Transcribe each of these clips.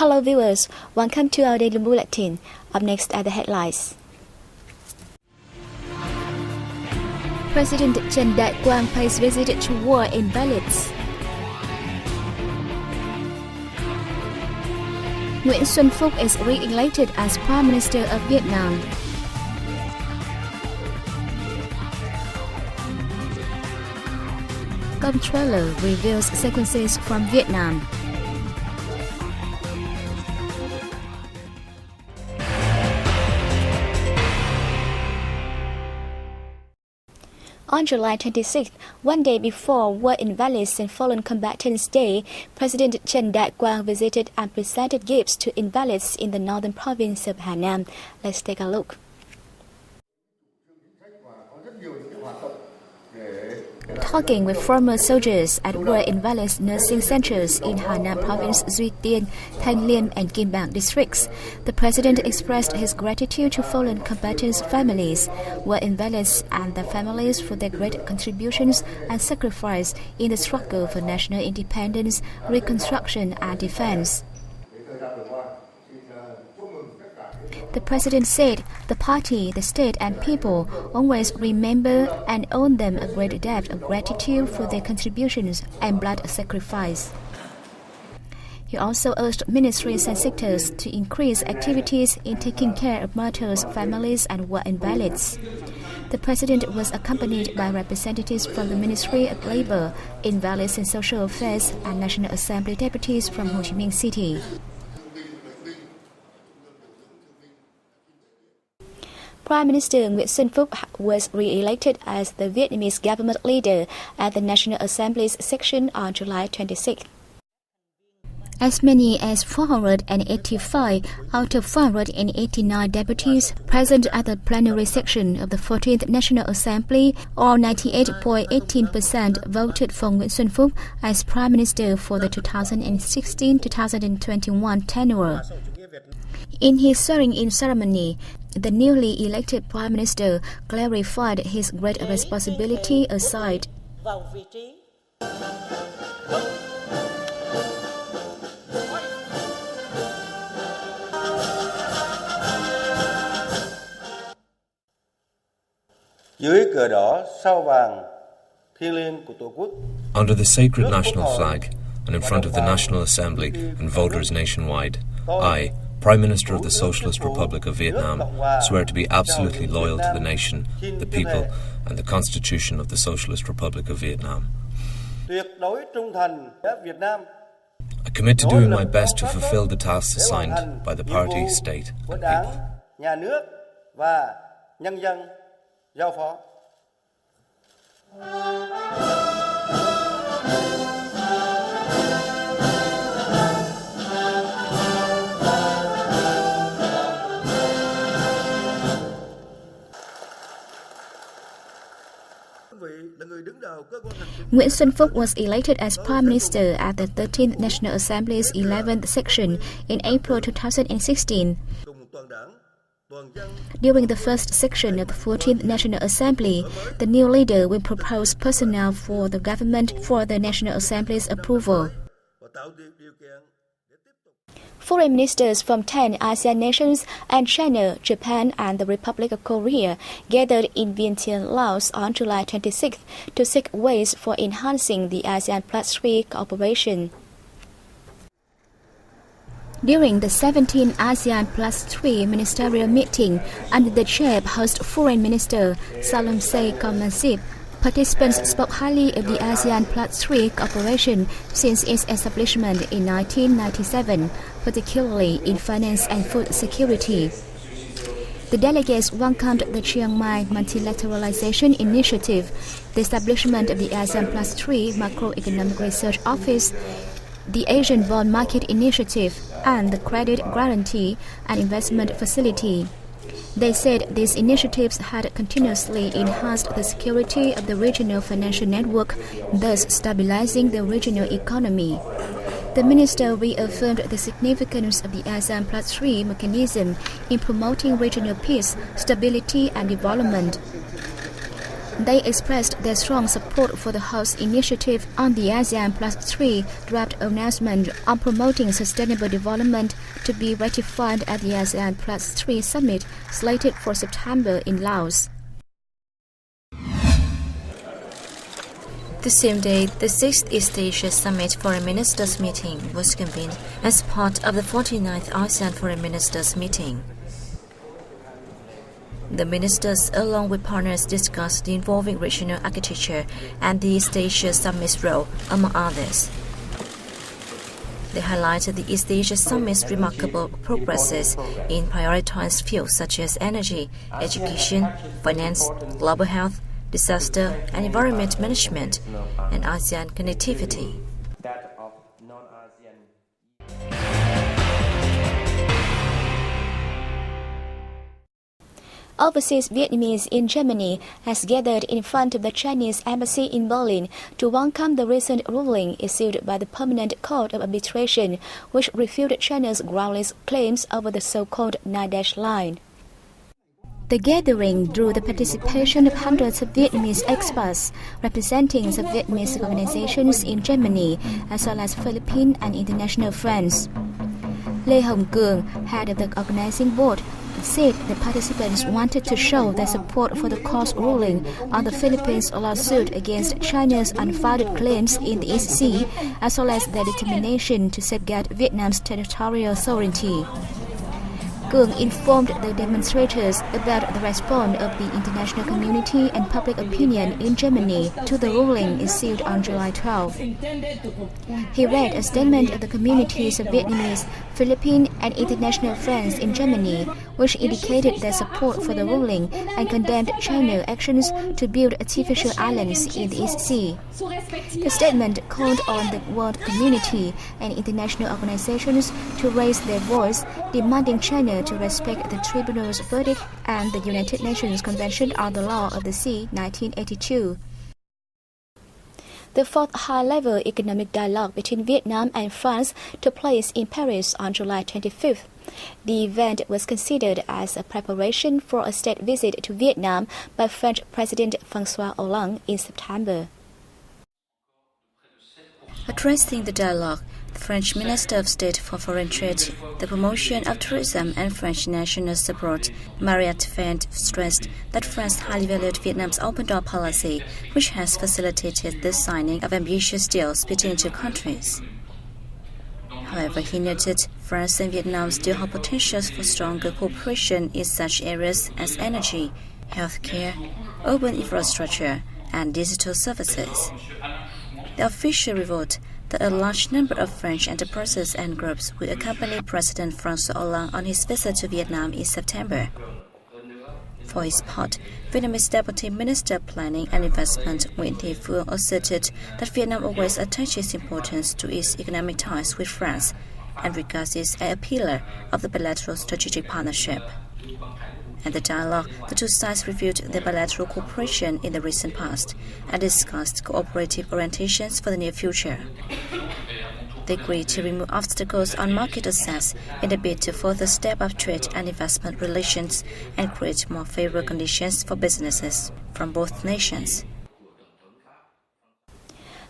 Hello viewers, welcome to our daily bulletin. Up next are the headlines. President Trần Đại Quang pays visit to war invalids. Nguyễn Xuân Phúc is re-elected as Prime Minister of Vietnam. Comptroller reveals sequences from Vietnam. On July 26th, one day before War Invalids and Fallen Combatants Day, President Trần Đại Quang visited and presented gifts to invalids in the northern province of Hà Nam. Let's take a look. Talking with former soldiers at War Invalids nursing centers in Hà Nam Province, Duy Tiên, Thanh Liêm, and Kim Bảng districts, the president expressed his gratitude to fallen combatants' families, war invalids, and their families for their great contributions and sacrifice in the struggle for national independence, reconstruction, and defense. The president said the party, the state, and people always remember and owe them a great debt of gratitude for their contributions and blood sacrifice. He also urged ministries and sectors to increase activities in taking care of martyrs' families and war invalids. The president was accompanied by representatives from the Ministry of Labour, Invalids and Social Affairs, and National Assembly deputies from Ho Chi Minh City. Prime Minister Nguyễn Xuân Phúc was re-elected as the Vietnamese government leader at the National Assembly's session on July 26th. As many as 485 out of 489 deputies present at the plenary session of the 14th National Assembly, or 98.18%, voted for Nguyễn Xuân Phúc as Prime Minister for the 2016-2021 tenure. In his swearing-in ceremony, the newly elected Prime Minister clarified his great responsibility aside. Under the sacred national flag and in front of the National Assembly and voters nationwide, I, Prime Minister of the Socialist Republic of Vietnam, swear to be absolutely loyal to the nation, the people, and the Constitution of the Socialist Republic of Vietnam. I commit to doing my best to fulfill the tasks assigned by the party, state, and people. Nguyễn Xuân Phúc was elected as Prime Minister at the 13th National Assembly's 11th session in April 2016. During the first section of the 14th National Assembly, the new leader will propose personnel for the government for the National Assembly's approval. Foreign ministers from 10 ASEAN nations and China, Japan, and the Republic of Korea gathered in Vientiane, Laos on July 26th to seek ways for enhancing the ASEAN Plus 3 cooperation. During the 17th ASEAN Plus 3 ministerial meeting under the chair of host Foreign Minister Salomsay Kommasip, participants spoke highly of the ASEAN Plus 3 cooperation since its establishment in 1997, particularly in finance and food security. The delegates welcomed the Chiang Mai Multilateralization Initiative, the establishment of the ASEAN Plus 3 Macroeconomic Research Office, the Asian Bond Market Initiative, and the Credit Guarantee and Investment Facility. They said these initiatives had continuously enhanced the security of the regional financial network, thus stabilizing the regional economy. The minister reaffirmed the significance of the ASEAN Plus 3 mechanism in promoting regional peace, stability, and development. They expressed their strong support for the host's initiative on the ASEAN Plus 3 draft announcement on promoting sustainable development to be ratified at the ASEAN Plus 3 summit slated for September in Laos. The same day, the 6th East Asia Summit Foreign Ministers meeting was convened as part of the 49th ASEAN Foreign Ministers meeting. The ministers, along with partners, discussed the evolving regional architecture and the East Asia Summit's role, among others. They highlighted the East Asia Summit's remarkable progresses in prioritized fields such as energy, education, finance, global health, disaster and environment management, and ASEAN connectivity. Overseas Vietnamese in Germany has gathered in front of the Chinese embassy in Berlin to welcome the recent ruling issued by the Permanent Court of Arbitration, which refuted China's groundless claims over the so-called 9-dash line. The gathering drew the participation of hundreds of Vietnamese experts representing the Vietnamese organizations in Germany, as well as Philippine and international friends. Lê Hồng Cường, head of the organizing board, said the participants wanted to show their support for the court's ruling on the Philippines' lawsuit against China's unfounded claims in the East Sea, as well as their determination to safeguard Vietnam's territorial sovereignty. Cường informed the demonstrators about the response of the international community and public opinion in Germany to the ruling issued on July 12. He read a statement of the communities of Vietnamese, Philippine and international friends in Germany, which indicated their support for the ruling and condemned China's actions to build artificial islands in the East Sea. The statement called on the world community and international organizations to raise their voice, demanding China to respect the tribunal's verdict and the United Nations Convention on the Law of the Sea 1982. The fourth high-level economic dialogue between Vietnam and France took place in Paris on July 25th. The event was considered as a preparation for a state visit to Vietnam by French President François Hollande in September. Addressing the dialogue, the French Minister of State for Foreign Trade, the Promotion of Tourism and French National Support, Mariette Fent, stressed that France highly valued Vietnam's open-door policy, which has facilitated the signing of ambitious deals between two countries. However, he noted France and Vietnam still have potentials for stronger cooperation in such areas as energy, healthcare, urban infrastructure, and digital services. The official revealed that a large number of French enterprises and groups will accompany President François Hollande on his visit to Vietnam in September. For his part, Vietnamese Deputy Minister of Planning and Investment Nguyễn Thị Phương asserted that Vietnam always attaches importance to its economic ties with France and regards it as a pillar of the bilateral strategic partnership. At the dialogue, the two sides reviewed their bilateral cooperation in the recent past and discussed cooperative orientations for the near future. They agreed to remove obstacles on market access in a bid to further step up trade and investment relations and create more favorable conditions for businesses from both nations.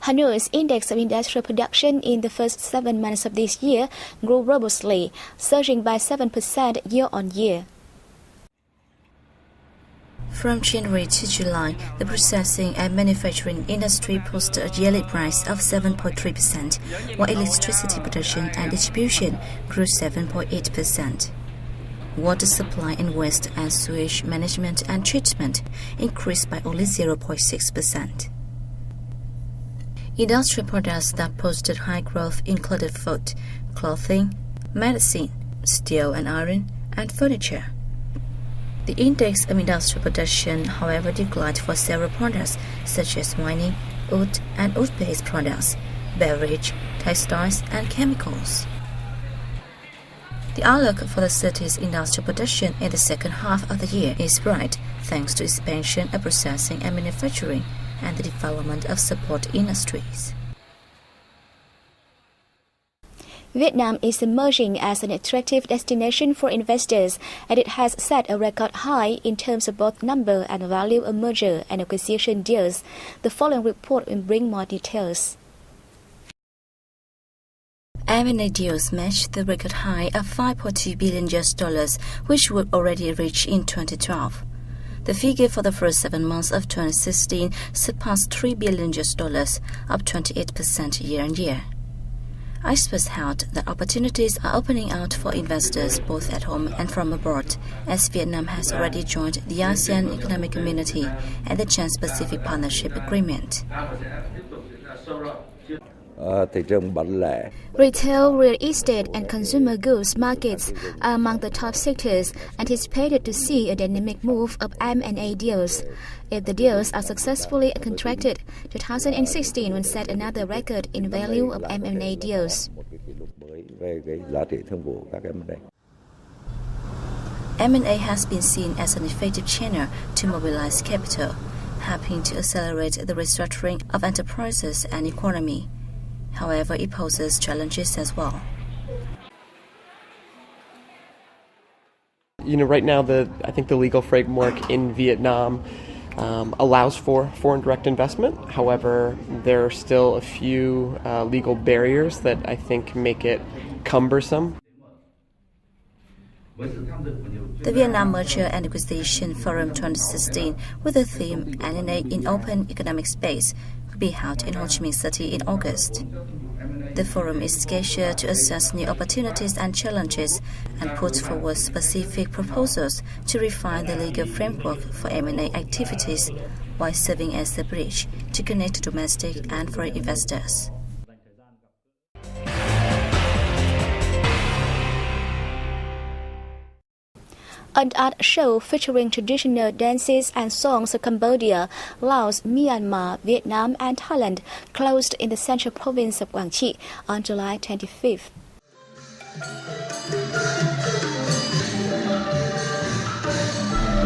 Hanoi's index of industrial production in the first 7 months of this year grew robustly, surging by 7% year-on-year. From January to July, the processing and manufacturing industry posted a yearly rise of 7.3%, while electricity production and distribution grew 7.8%. Water supply and waste and sewage management and treatment increased by only 0.6%. Industrial products that posted high growth included food, clothing, medicine, steel and iron, and furniture. The index of industrial production, however, declined for several products such as mining, wood and wood-based products, beverage, textiles, and chemicals. The outlook for the city's industrial production in the second half of the year is bright, thanks to expansion of processing and manufacturing and the development of support industries. Vietnam is emerging as an attractive destination for investors, and it has set a record high in terms of both number and value of merger and acquisition deals. The following report will bring more details. VNA deals matched the record high of $5.2 billion, which would already reach in 2012. The figure for the first 7 months of 2016 surpassed $3 billion, up 28% year-on-year. Experts held that opportunities are opening out for investors both at home and from abroad, as Vietnam has already joined the ASEAN Economic Community and the Trans-Pacific Partnership Agreement. Retail, real estate and consumer goods markets are among the top sectors anticipated to see a dynamic move of M&A deals. If the deals are successfully contracted, 2016 will set another record in value of M&A deals. M&A has been seen as an effective channel to mobilize capital, helping to accelerate the restructuring of enterprises and economy. However, it poses challenges as well. Right now, I think the legal framework in Vietnam allows for foreign direct investment. However, there are still a few legal barriers that I think make it cumbersome. The Vietnam Merger and Acquisition Forum 2016, with the theme M&A in Open Economic Space, will be held in Ho Chi Minh City in August. The forum is scheduled to assess new opportunities and challenges and put forward specific proposals to refine the legal framework for M&A activities while serving as a bridge to connect domestic and foreign investors. An art show featuring traditional dances and songs of Cambodia, Laos, Myanmar, Vietnam and Thailand closed in the central province of Quang Tri on July 25th.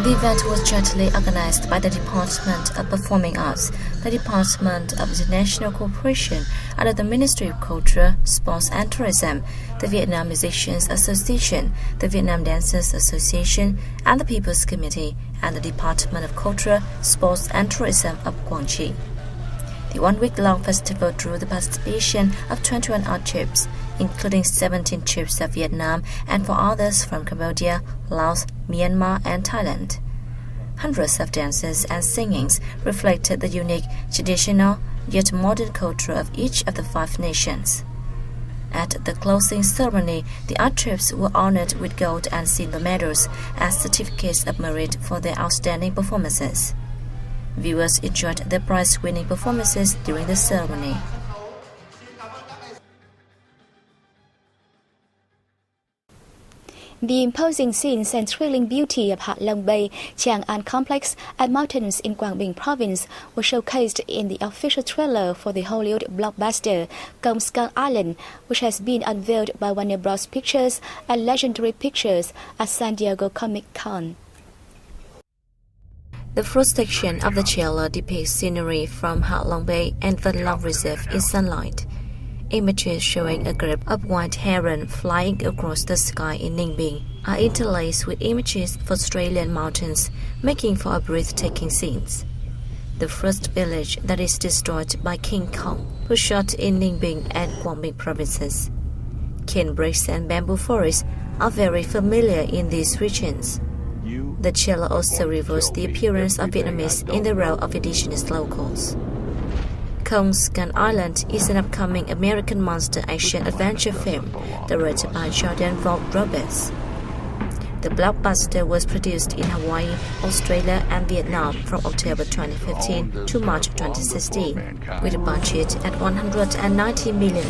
The event was jointly organized by the Department of Performing Arts, the Department of International Cooperation under the Ministry of Culture, Sports and Tourism, the Vietnam Musicians Association, the Vietnam Dancers Association, and the People's Committee, and the Department of Culture, Sports and Tourism of Quang Tri. The one-week-long festival drew the participation of 21 art troops, including 17 troops of Vietnam and 4 others from Cambodia, Laos, Myanmar and Thailand. Hundreds of dances and singings reflected the unique, traditional, yet modern culture of each of the 5 nations. At the closing ceremony, the art troops were honored with gold and silver medals as certificates of merit for their outstanding performances. Viewers enjoyed the prize-winning performances during the ceremony. The imposing scenes and thrilling beauty of Hat Long Bay, Chiang An Complex, and mountains in Quang Binh Province were showcased in the official trailer for the Hollywood blockbuster Gong Alan, which has been unveiled by Warner Bros. Pictures and Legendary Pictures at San Diego Comic-Con. The first section of the trailer depicts scenery from Hat Long Bay and Vân Long Reserve in sunlight. Images showing a group of white heron flying across the sky in Ninh Bình are interlaced with images of Australian mountains, making for a breathtaking scenes. The first village that is destroyed by King Kong was shot in Ninh Bình and Quang Binh provinces. Cane bricks and bamboo forests are very familiar in these regions. The trailer also reveals the appearance of Vietnamese in the role of indigenous locals. Gong Alan is an upcoming American monster action adventure film directed by Jordan Vogt Roberts. The blockbuster was produced in Hawaii, Australia and Vietnam from October 2015 to March 2016, with a budget at $190 million.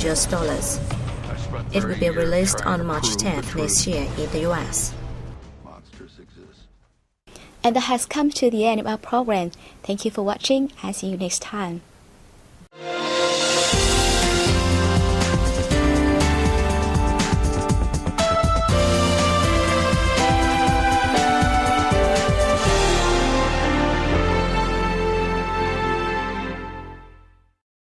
It will be released on March 10th next year in the US. And that has come to the end of our program. Thank you for watching and see you next time.